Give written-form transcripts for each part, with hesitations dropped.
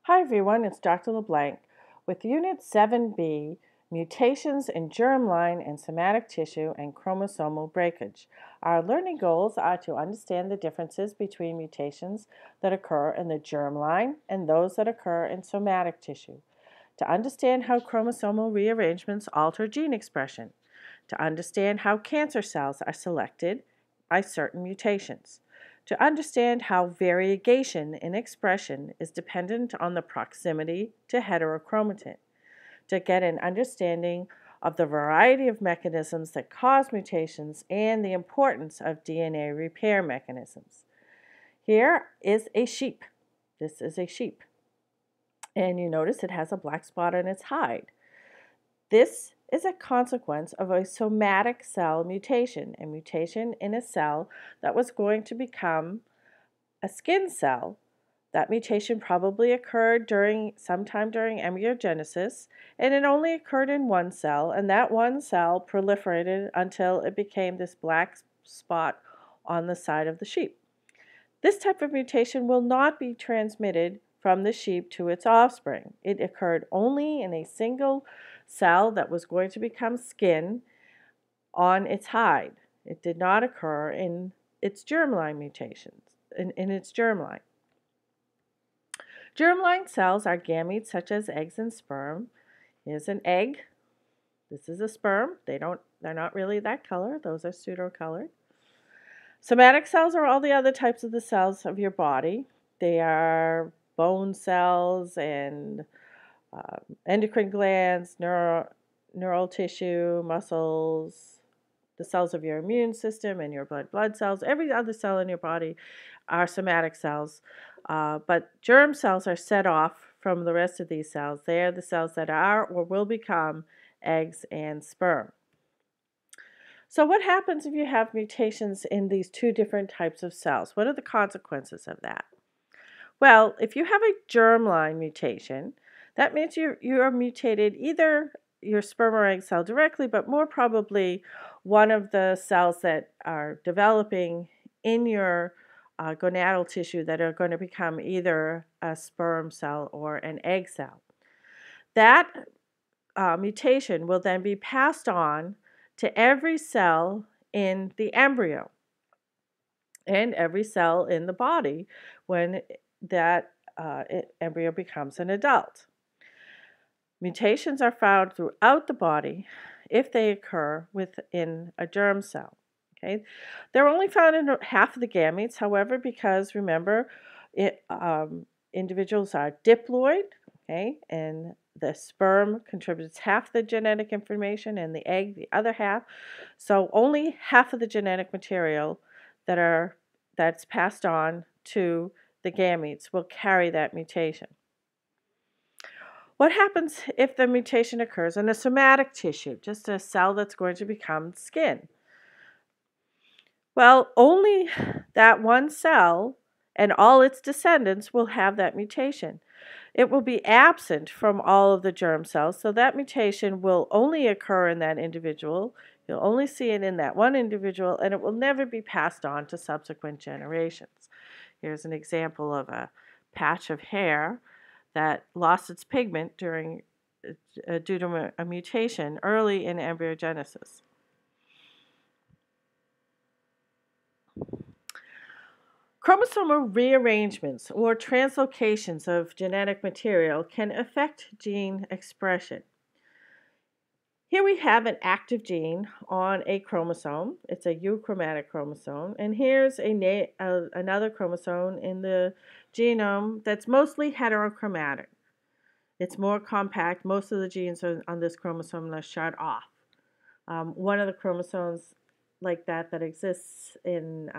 Hi everyone, it's Dr. LeBlanc with Unit 7B, Mutations in Germline and Somatic Tissue and Chromosomal Breakage. Our learning goals are to understand the differences between mutations that occur in the germline and those that occur in somatic tissue, to understand how chromosomal rearrangements alter gene expression, to understand how cancer cells are selected by certain mutations, to understand how variegation in expression is dependent on the proximity to heterochromatin, to get an understanding of the variety of mechanisms that cause mutations and the importance of DNA repair mechanisms. Here is a sheep. This is a sheep. And you notice it has a black spot on its hide. This is a consequence of a somatic cell mutation, a mutation in a cell that was going to become a skin cell. That mutation probably occurred sometime during embryogenesis, and it only occurred in one cell, and that one cell proliferated until it became this black spot on the side of the sheep. This type of mutation will not be transmitted from the sheep to its offspring. It occurred only in a single cell that was going to become skin on its hide. It did not occur in its germline mutations, in its germline. Germline cells are gametes such as eggs and sperm. Here's an egg. This is a sperm. They're not really that color. Those are pseudo-colored. Somatic cells are all the other types of the cells of your body. They are bone cells and endocrine glands, neural tissue, muscles, the cells of your immune system and your blood cells. Every other cell in your body are somatic cells, but germ cells are set off from the rest of these cells. They are the cells that are or will become eggs and sperm. So what happens if you have mutations in these two different types of cells? What are the consequences of that? Well, if you have a germline mutation, that means you are mutated either your sperm or egg cell directly, but more probably one of the cells that are developing in your gonadal tissue that are going to become either a sperm cell or an egg cell. That mutation will then be passed on to every cell in the embryo and every cell in the body when that embryo becomes an adult. Mutations are found throughout the body if they occur within a germ cell. Okay, they're only found in half of the gametes, however, because remember, individuals are diploid, okay, and the sperm contributes half the genetic information and the egg the other half. So only half of the genetic material that's passed on to the gametes will carry that mutation. What happens if the mutation occurs in a somatic tissue, just a cell that's going to become skin? Well, only that one cell and all its descendants will have that mutation. It will be absent from all of the germ cells, so that mutation will only occur in that individual. You'll only see it in that one individual, and it will never be passed on to subsequent generations. Here's an example of a patch of hair that lost its pigment due to a mutation early in embryogenesis. Chromosomal rearrangements or translocations of genetic material can affect gene expression. Here we have an active gene on a chromosome. It's a euchromatic chromosome. And here's another chromosome in the genome that's mostly heterochromatic. It's more compact. Most of the genes on this chromosome are shut off. One of the chromosomes like that exists in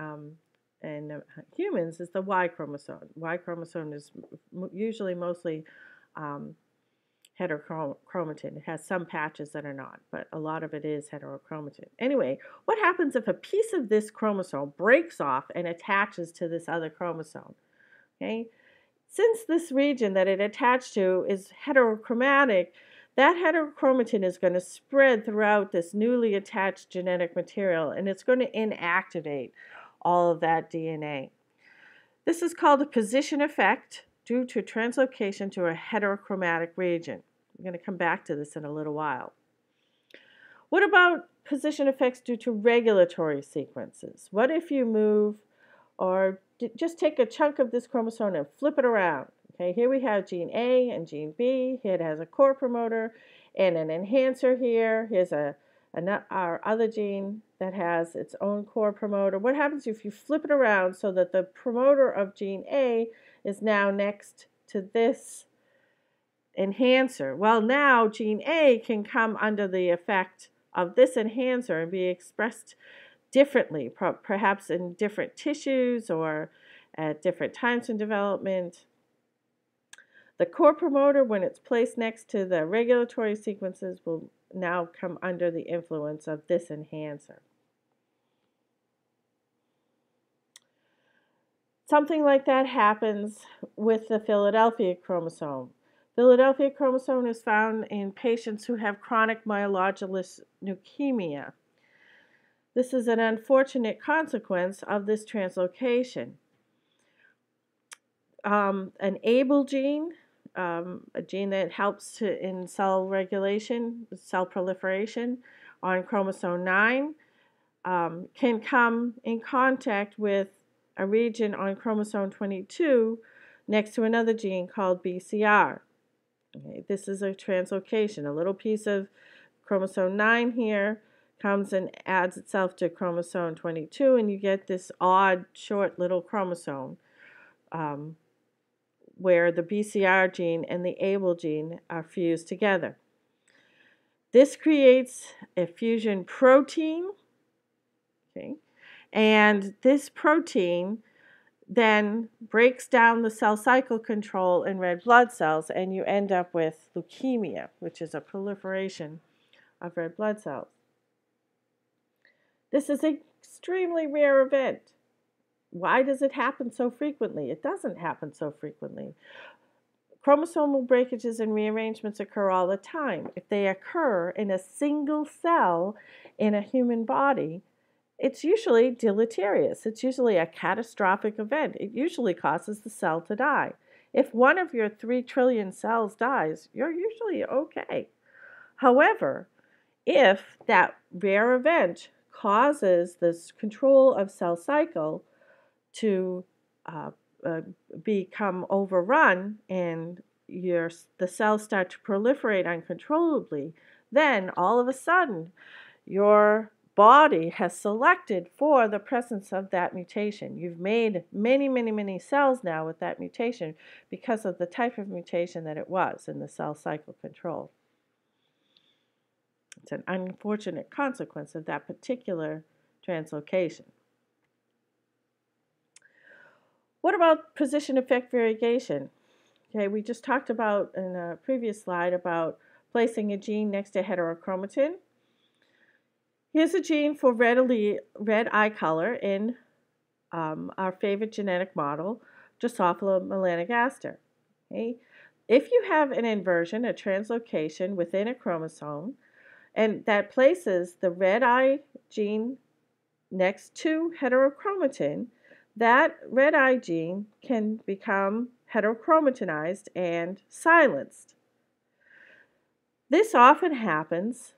humans is the Y chromosome. Y chromosome is usually mostly heterochromatin. It has some patches that are not, but a lot of it is heterochromatin. Anyway, what happens if a piece of this chromosome breaks off and attaches to this other chromosome? Okay? Since this region that it attached to is heterochromatic, that heterochromatin is going to spread throughout this newly attached genetic material, and it's going to inactivate all of that DNA. This is called a position effect, due to translocation to a heterochromatic region. I'm going to come back to this in a little while. What about position effects due to regulatory sequences? What if you move or just take a chunk of this chromosome and flip it around? Okay, here we have gene A and gene B. Here it has a core promoter and an enhancer here. Here's our other gene that has its own core promoter. What happens if you flip it around so that the promoter of gene A is now next to this enhancer? Well, now gene A can come under the effect of this enhancer and be expressed differently, perhaps in different tissues or at different times in development. The core promoter, when it's placed next to the regulatory sequences, will now come under the influence of this enhancer. Something like that happens with the Philadelphia chromosome. Philadelphia chromosome is found in patients who have chronic myelogenous leukemia. This is an unfortunate consequence of this translocation. An ABL gene, a gene that helps in cell regulation, cell proliferation on chromosome 9, can come in contact with a region on chromosome 22 next to another gene called BCR. Okay, this is a translocation. A little piece of chromosome 9 here comes and adds itself to chromosome 22, and you get this odd, short little chromosome where the BCR gene and the ABL gene are fused together. This creates a fusion protein, okay, and this protein then breaks down the cell cycle control in red blood cells, and you end up with leukemia, which is a proliferation of red blood cells. This is an extremely rare event. Why does it happen so frequently? It doesn't happen so frequently. Chromosomal breakages and rearrangements occur all the time. If they occur in a single cell in a human body, it's usually deleterious. It's usually a catastrophic event. It usually causes the cell to die. If one of your 3 trillion cells dies, you're usually okay. However, if that rare event causes this control of cell cycle to become overrun and the cells start to proliferate uncontrollably, then all of a sudden your body has selected for the presence of that mutation. You've made many, many, many cells now with that mutation because of the type of mutation that it was in the cell cycle control. It's an unfortunate consequence of that particular translocation. What about position effect variegation? Okay, we just talked about in a previous slide about placing a gene next to heterochromatin. Here's a gene for red eye color in our favorite genetic model, Drosophila melanogaster. Okay? If you have an inversion, a translocation within a chromosome, and that places the red eye gene next to heterochromatin, that red eye gene can become heterochromatinized and silenced. This often happens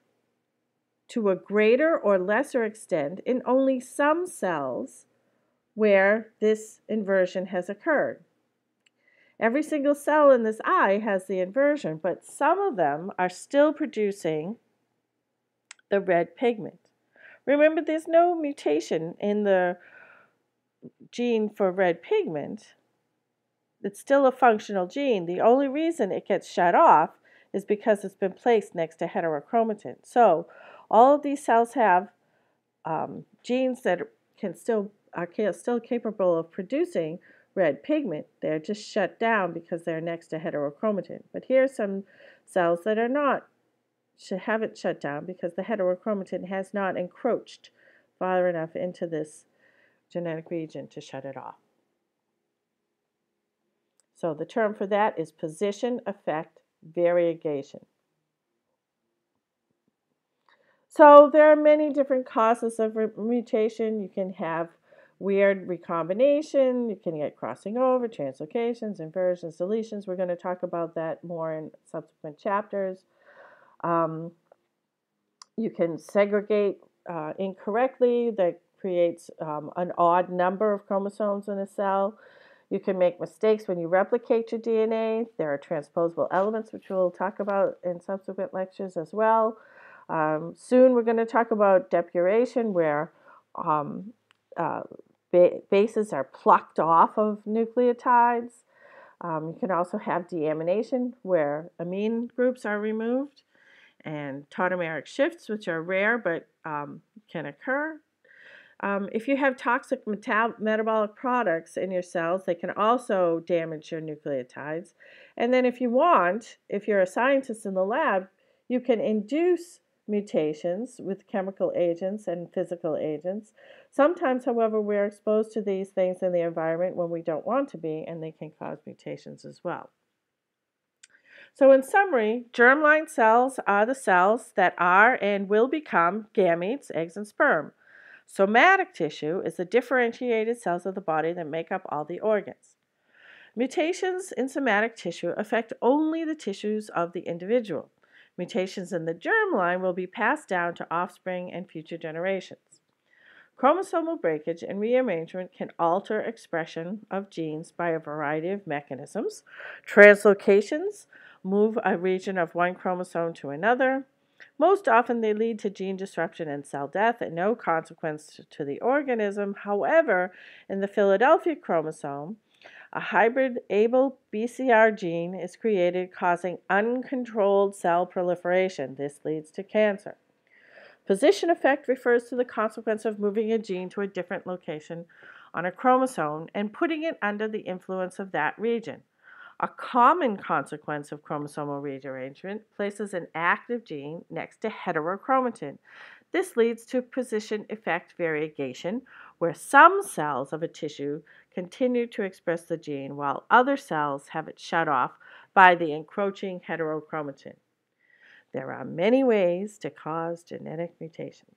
to a greater or lesser extent in only some cells where this inversion has occurred. Every single cell in this eye has the inversion, but some of them are still producing the red pigment. Remember, there's no mutation in the gene for red pigment. It's still a functional gene. The only reason it gets shut off is because it's been placed next to heterochromatin. So all of these cells have genes that are still capable of producing red pigment. They're just shut down because they're next to heterochromatin. But here are some cells that haven't shut down because the heterochromatin has not encroached far enough into this genetic region to shut it off. So the term for that is position effect variegation. So there are many different causes of mutation. You can have weird recombination. You can get crossing over, translocations, inversions, deletions. We're going to talk about that more in subsequent chapters. You can segregate incorrectly. That creates an odd number of chromosomes in a cell. You can make mistakes when you replicate your DNA. There are transposable elements, which we'll talk about in subsequent lectures as well. Soon we're going to talk about depuration, where bases are plucked off of nucleotides. You can also have deamination, where amine groups are removed, and tautomeric shifts, which are rare but can occur. If you have toxic metabolic products in your cells, they can also damage your nucleotides. And then if you're a scientist in the lab, you can induce mutations with chemical agents and physical agents. Sometimes, however, we're exposed to these things in the environment when we don't want to be, and they can cause mutations as well. So in summary, germline cells are the cells that are and will become gametes, eggs, and sperm. Somatic tissue is the differentiated cells of the body that make up all the organs. Mutations in somatic tissue affect only the tissues of the individual. Mutations in the germline will be passed down to offspring and future generations. Chromosomal breakage and rearrangement can alter expression of genes by a variety of mechanisms. Translocations move a region of one chromosome to another. Most often they lead to gene disruption and cell death and no consequence to the organism. However, in the Philadelphia chromosome, a hybrid ABL-BCR gene is created, causing uncontrolled cell proliferation. This leads to cancer. Position effect refers to the consequence of moving a gene to a different location on a chromosome and putting it under the influence of that region. A common consequence of chromosomal rearrangement places an active gene next to heterochromatin. This leads to position effect variegation, where some cells of a tissue continue to express the gene while other cells have it shut off by the encroaching heterochromatin. There are many ways to cause genetic mutations.